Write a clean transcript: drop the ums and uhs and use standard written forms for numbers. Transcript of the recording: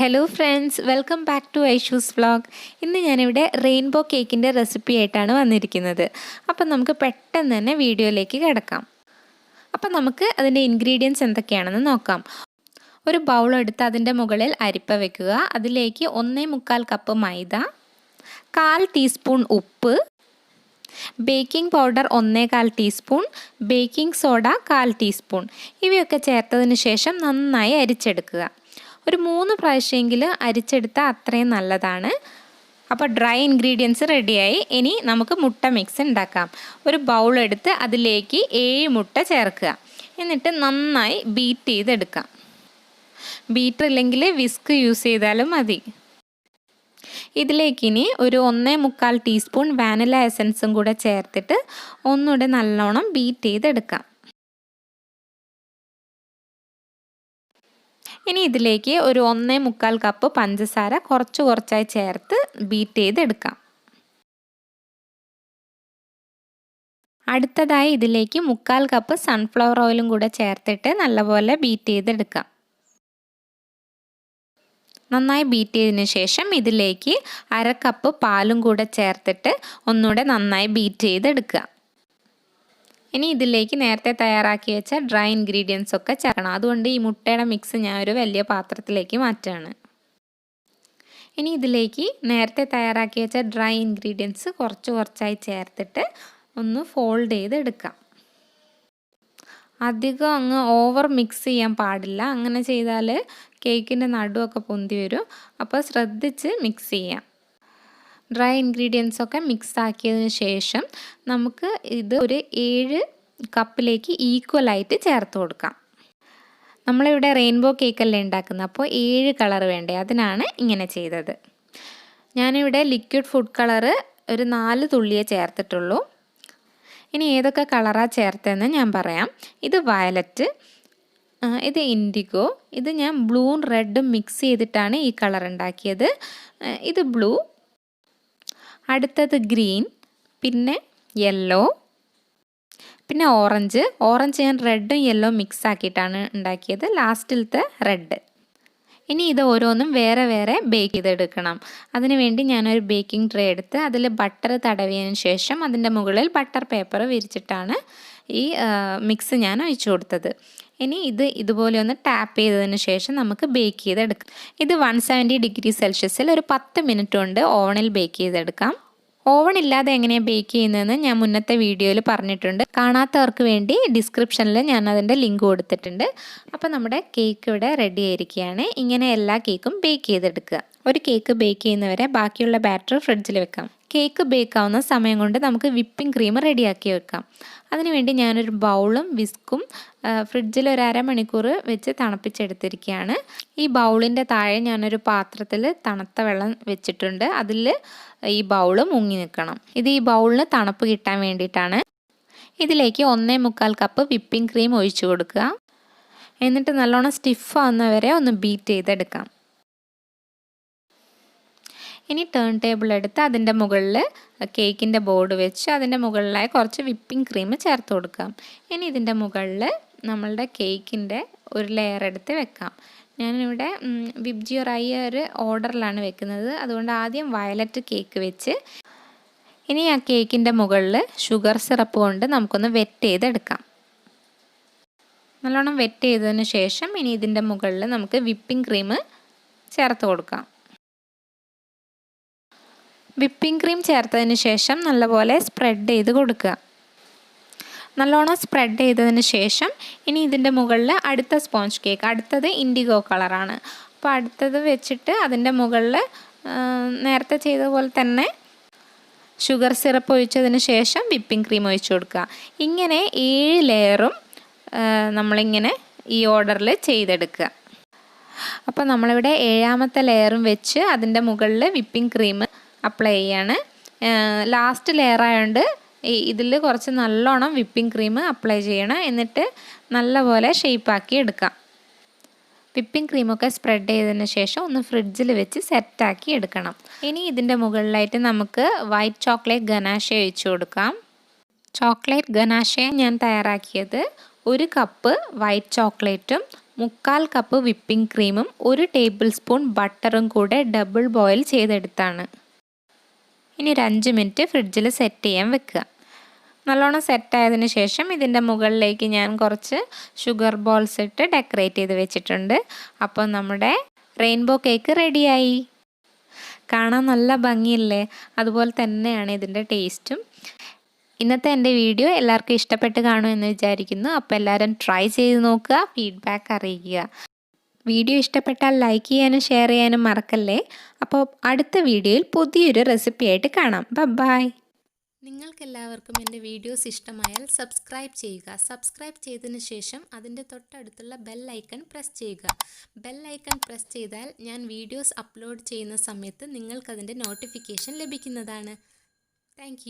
Hello friends, welcome back to Aishu's vlog. ഇന്ന് ഞാനിവിടെ rainbow കേക്കിൻ്റെ റെസിപ്പി ആയിട്ടാണ് വന്നിരിക്കുന്നത്. അപ്പം നമുക്ക് പെട്ടെന്ന് തന്നെ വീഡിയോയിലേക്ക് കിടക്കാം. അപ്പം നമുക്ക് അതിൻ്റെ ഇൻഗ്രീഡിയൻസ് എന്തൊക്കെയാണെന്ന് നോക്കാം. ഒരു ബൗൾ എടുത്ത് അതിൻ്റെ മുകളിൽ അരിപ്പ വെക്കുക. അതിലേക്ക് 1.25 കപ്പ് മൈദ, 1/4 ടീസ്പൂൺ ഉപ്പ്, baking powder 1/4 teaspoon, baking soda 1/4 teaspoon. ഇവയൊക്കെ ചേർത്തതിന് ശേഷം നന്നായി അരിച്ചെടുക്കുക. ഒരു 3 പ്രാവശ്യമെങ്കിലും അരിച്ചെടുത്താൽ അത്രയും നല്ലതാണ്. അപ്പോൾ ഡ്രൈ ഇൻഗ്രീഡിയൻസ് റെഡിയായി. ഇനി നമുക്ക് മുട്ട മിക്സ് ഉണ്ടാക്കാം. ഒരു ബൗൾ എടുത്ത് അതിലേക്ക് 7 മുട്ട ചേർക്കുക. എന്നിട്ട് നന്നായി ബീറ്റ് ചെയ്തെടുക്കാം. ബീറ്റർ ഇല്ലെങ്കിൽ വിസ്ക് യൂസ് ചെയ്താലും മതി. ഇതിലേക്കിനി ഒരു 1.25 ടീസ്പൂൺ വാനില എസൻസും കൂടെ ചേർത്തിട്ട് ഒന്നുകൂടെ നല്ലോണം ബീറ്റ് ചെയ്തെടുക്കാം. ഇനി ഇതിലേക്ക് ഒരു 1.25 കപ്പ് പഞ്ചസാര കുറച്ചായി ചേർത്ത് ബീറ്റ് ചെയ്തെടുക്കാം. അടുത്തതായി ഇതിലേക്ക് 1/4 കപ്പ് സൺഫ്ലവർ ഓയിലും കൂടെ ചേർത്തിട്ട് നല്ലപോലെ ബീറ്റ് ചെയ്തെടുക്കാം. നന്നായി ബീറ്റ് ചെയ്തതിന് ശേഷം ഇതിലേക്ക് 1/2 കപ്പ് പാലും കൂടെ ചേർത്തിട്ട് ഒന്നുകൂടെ നന്നായി ബീറ്റ് ചെയ്തെടുക്കുക. ഇനി ഇതിലേക്ക് നേരത്തെ തയ്യാറാക്കി വെച്ച ഡ്രൈ ഇൻഗ്രീഡിയൻസ് ഒക്കെ ചേർക്കണം. അതുകൊണ്ട് ഈ മുട്ടയുടെ മിക്സ് ഞാൻ ഒരു വലിയ പാത്രത്തിലേക്ക് മാറ്റുകയാണ്. ഇനി ഇതിലേക്ക് നേരത്തെ തയ്യാറാക്കി വെച്ച ഡ്രൈ ഇൻഗ്രീഡിയൻസ് കുറച്ചായി ചേർത്തിട്ട് ഒന്ന് ഫോൾഡ് ചെയ്തെടുക്കാം. അധികം അങ്ങ് ഓവർ മിക്സ് ചെയ്യാൻ പാടില്ല. അങ്ങനെ ചെയ്താൽ കേക്കിൻ്റെ നടുവൊക്കെ പൊന്തി വരും. അപ്പോൾ ശ്രദ്ധിച്ച് മിക്സ് ചെയ്യാം. ഡ്രൈ ഇൻഗ്രീഡിയൻസൊക്കെ മിക്സ് ആക്കിയതിന് ശേഷം നമുക്ക് ഇത് ഒരു 7 കപ്പിലേക്ക് ഈക്വലായിട്ട് ചേർത്ത് കൊടുക്കാം. നമ്മളിവിടെ റെയിൻബോ കേക്കല്ലേ ഉണ്ടാക്കുന്നത്, അപ്പോൾ 7 കളർ വേണ്ടേ, അതിനാണ് ഇങ്ങനെ ചെയ്തത്. ഞാനിവിടെ ലിക്വിഡ് ഫുഡ് കളറ് ഒരു 4 തുള്ളിയേ ചേർത്തിട്ടുള്ളൂ. ഇനി ഏതൊക്കെ കളറാണ് ചേർത്തതെന്ന് ഞാൻ പറയാം. ഇത് വയലറ്റ്, ഇത് ഇൻഡിഗോ, ഇത് ഞാൻ ബ്ലൂവും റെഡും മിക്സ് ചെയ്തിട്ടാണ് ഈ കളർ ഉണ്ടാക്കിയത്. ഇത് ബ്ലൂ, അടുത്തത് ഗ്രീൻ, പിന്നെ യെല്ലോ, പിന്നെ ഓറഞ്ച് ഞാൻ റെഡും യെല്ലോ മിക്സ് ആക്കിയിട്ടാണ് ഉണ്ടാക്കിയത്. ലാസ്റ്റിലത്തെ റെഡ്. ഇനി ഇത് ഓരോന്നും വേറെ ബേക്ക് ചെയ്തെടുക്കണം. അതിനുവേണ്ടി ഞാനൊരു ബേക്കിംഗ് ട്രേ എടുത്ത് അതിൽ ബട്ടർ തടവിയതിന് ശേഷം അതിൻ്റെ മുകളിൽ ബട്ടർ പേപ്പർ വിരിച്ചിട്ടാണ് ഈ മിക്സ് ഞാൻ ഒഴിച്ചു കൊടുത്തത്. ഇനി ഇതുപോലെ ഒന്ന് ടാപ്പ് ചെയ്തതിന് ശേഷം നമുക്ക് ബേക്ക് ചെയ്തെടുക്കാം. ഇത് 170 ഡിഗ്രി സെൽഷ്യസിൽ ഒരു 10 മിനിറ്റ് കൊണ്ട് ഓവണിൽ ബേക്ക് ചെയ്തെടുക്കാം. ഓവൺ ഇല്ലാതെ എങ്ങനെയാണ് ബേക്ക് ചെയ്യുന്നതെന്ന് ഞാൻ മുന്നത്തെ വീഡിയോയിൽ പറഞ്ഞിട്ടുണ്ട്. കാണാത്തവർക്ക് വേണ്ടി ഡിസ്ക്രിപ്ഷനിൽ ഞാൻ അതിൻ്റെ ലിങ്ക് കൊടുത്തിട്ടുണ്ട്. അപ്പോൾ നമ്മുടെ കേക്ക് ഇവിടെ റെഡി ആയിരിക്കുകയാണ്. ഇങ്ങനെ എല്ലാ കേക്കും ബേക്ക് ചെയ്തെടുക്കുക. ഒരു കേക്ക് ബേക്ക് ചെയ്യുന്നവരെ ബാക്കിയുള്ള ബാറ്റർ ഫ്രിഡ്ജിൽ വെക്കാം. കേക്ക് ബേക്ക് ആവുന്ന സമയം കൊണ്ട് നമുക്ക് വിപ്പിംഗ് ക്രീം റെഡിയാക്കി വെക്കാം. അതിനുവേണ്ടി ഞാനൊരു ബൗളും വിസ്കും ഫ്രിഡ്ജിൽ ഒരു 1/2 മണിക്കൂർ വെച്ച് തണുപ്പിച്ചെടുത്തിരിക്കുകയാണ്. ഈ ബൗളിൻ്റെ താഴെ ഞാനൊരു പാത്രത്തിൽ തണുത്ത വെള്ളം വെച്ചിട്ടുണ്ട്. അതിൽ ഈ ബൗള് മുങ്ങി നിൽക്കണം. ഇത് ഈ ബൗളിന് തണുപ്പ് കിട്ടാൻ വേണ്ടിയിട്ടാണ്. ഇതിലേക്ക് 1.25 കപ്പ് വിപ്പിംഗ് ക്രീം ഒഴിച്ചു കൊടുക്കുക. എന്നിട്ട് നല്ലോണം സ്റ്റിഫ് ആവുന്നവരെ ഒന്ന് ബീറ്റ് ചെയ്തെടുക്കാം. ഇനി ടേൺ ടേബിൾ എടുത്ത് അതിൻ്റെ മുകളിൽ കേക്കിൻ്റെ ബോർഡ് വെച്ച് അതിൻ്റെ മുകളിലായി കുറച്ച് വിപ്പിംഗ് ക്രീം ചേർത്ത് കൊടുക്കാം. ഇനി ഇതിൻ്റെ മുകളിൽ നമ്മളുടെ കേക്കിൻ്റെ ഒരു ലെയർ എടുത്ത് വെക്കാം. ഞാനിവിടെ വിബ്ജിയോറായി ഒരു ഓർഡറിലാണ് വെക്കുന്നത്. അതുകൊണ്ട് ആദ്യം വയലറ്റ് കേക്ക് വെച്ച് ഇനി ആ കേക്കിൻ്റെ മുകളിൽ ഷുഗർ സിറപ്പ് കൊണ്ട് നമുക്കൊന്ന് വെറ്റ് ചെയ്തെടുക്കാം. നല്ലോണം വെറ്റ് ചെയ്തതിന് ശേഷം ഇനി ഇതിൻ്റെ മുകളിൽ നമുക്ക് വിപ്പിംഗ് ക്രീം ചേർത്ത് കൊടുക്കാം. വിപ്പിംഗ് ക്രീം ചേർത്തതിന് ശേഷം നല്ലപോലെ സ്പ്രെഡ് ചെയ്ത് കൊടുക്കുക. നല്ലോണം സ്പ്രെഡ് ചെയ്തതിന് ശേഷം ഇനി ഇതിൻ്റെ മുകളിൽ അടുത്ത സ്പോഞ്ച് കേക്ക്, അടുത്തത് ഇൻഡിഗോ കളറാണ്. അപ്പോൾ അടുത്തത് വെച്ചിട്ട് അതിൻ്റെ മുകളിൽ നേരത്തെ ചെയ്ത പോലെ തന്നെ ഷുഗർ സിറപ്പ് ഒഴിച്ചതിന് ശേഷം വിപ്പിംഗ് ക്രീം ഒഴിച്ചു കൊടുക്കുക. ഇങ്ങനെ 7 ലെയറും നമ്മളിങ്ങനെ ഈ ഓർഡറിൽ ചെയ്തെടുക്കുക. അപ്പോൾ നമ്മളിവിടെ 7ാമത്തെ ലെയറും വെച്ച് അതിൻ്റെ മുകളിൽ വിപ്പിംഗ് ക്രീം അപ്ലൈ ചെയ്യാണ്. ലാസ്റ്റ് ലെയർ ആയതുകൊണ്ട് ഇതിൽ കുറച്ച് നല്ലോണം വിപ്പിംഗ് ക്രീം അപ്ലൈ ചെയ്യണം. എന്നിട്ട് നല്ലപോലെ ഷേപ്പാക്കി എടുക്കാം. വിപ്പിംഗ് ക്രീമൊക്കെ സ്പ്രെഡ് ചെയ്തതിന് ശേഷം ഒന്ന് ഫ്രിഡ്ജിൽ വെച്ച് സെറ്റാക്കി എടുക്കണം. ഇനി ഇതിൻ്റെ മുകളിലായിട്ട് നമുക്ക് വൈറ്റ് ചോക്ലേറ്റ് ഗനാഷെ ഒഴിച്ചു കൊടുക്കാം. ചോക്ലേറ്റ് ഗനാഷെ ഞാൻ തയ്യാറാക്കിയത് 1 കപ്പ് വൈറ്റ് ചോക്ലേറ്റും 3/4 കപ്പ് വിപ്പിംഗ് ക്രീമും 1 ടേബിൾ സ്പൂൺ ബട്ടറും കൂടെ ഡബിൾ ബോയിൽ ചെയ്തെടുത്താണ്. ഇനി ഒരു 5 മിനിറ്റ് ഫ്രിഡ്ജിൽ സെറ്റ് ചെയ്യാൻ വെക്കുക. നല്ലോണം സെറ്റായതിന് ശേഷം ഇതിൻ്റെ മുകളിലേക്ക് ഞാൻ കുറച്ച് ഷുഗർ ബോൾസ് ഇട്ട് ഡെക്കറേറ്റ് ചെയ്ത് വെച്ചിട്ടുണ്ട്. അപ്പോൾ നമ്മുടെ റെയിൻബോ കേക്ക് റെഡിയായി. കാണാൻ നല്ല ഭംഗിയില്ലേ? അതുപോലെ തന്നെയാണ് ഇതിൻ്റെ ടേസ്റ്റും. ഇന്നത്തെ എൻ്റെ വീഡിയോ എല്ലാവർക്കും ഇഷ്ടപ്പെട്ട് കാണുമെന്ന് വിചാരിക്കുന്നു. അപ്പോൾ എല്ലാവരും ട്രൈ ചെയ്ത് നോക്കുക, ഫീഡ്ബാക്ക് അറിയിക്കുക. വീഡിയോ ഇഷ്ടപ്പെട്ടാൽ ലൈക്ക് ചെയ്യാനും ഷെയർ ചെയ്യാനും മറക്കല്ലേ. അപ്പോൾ അടുത്ത വീഡിയോയിൽ പുതിയൊരു റെസിപ്പി ആയിട്ട് കാണാം. ബൈ. നിങ്ങൾക്കെല്ലാവർക്കും എൻ്റെ വീഡിയോസ് ഇഷ്ടമായാൽ സബ്സ്ക്രൈബ് ചെയ്യുക. സബ്സ്ക്രൈബ് ചെയ്തതിന് ശേഷം അതിൻ്റെ തൊട്ടടുത്തുള്ള ബെൽ ഐക്കൺ പ്രസ് ചെയ്യുക. ബെൽ ഐക്കൺ പ്രസ് ചെയ്താൽ ഞാൻ വീഡിയോസ് അപ്ലോഡ് ചെയ്യുന്ന സമയത്ത് നിങ്ങൾക്കതിൻ്റെ നോട്ടിഫിക്കേഷൻ ലഭിക്കുന്നതാണ്. താങ്ക്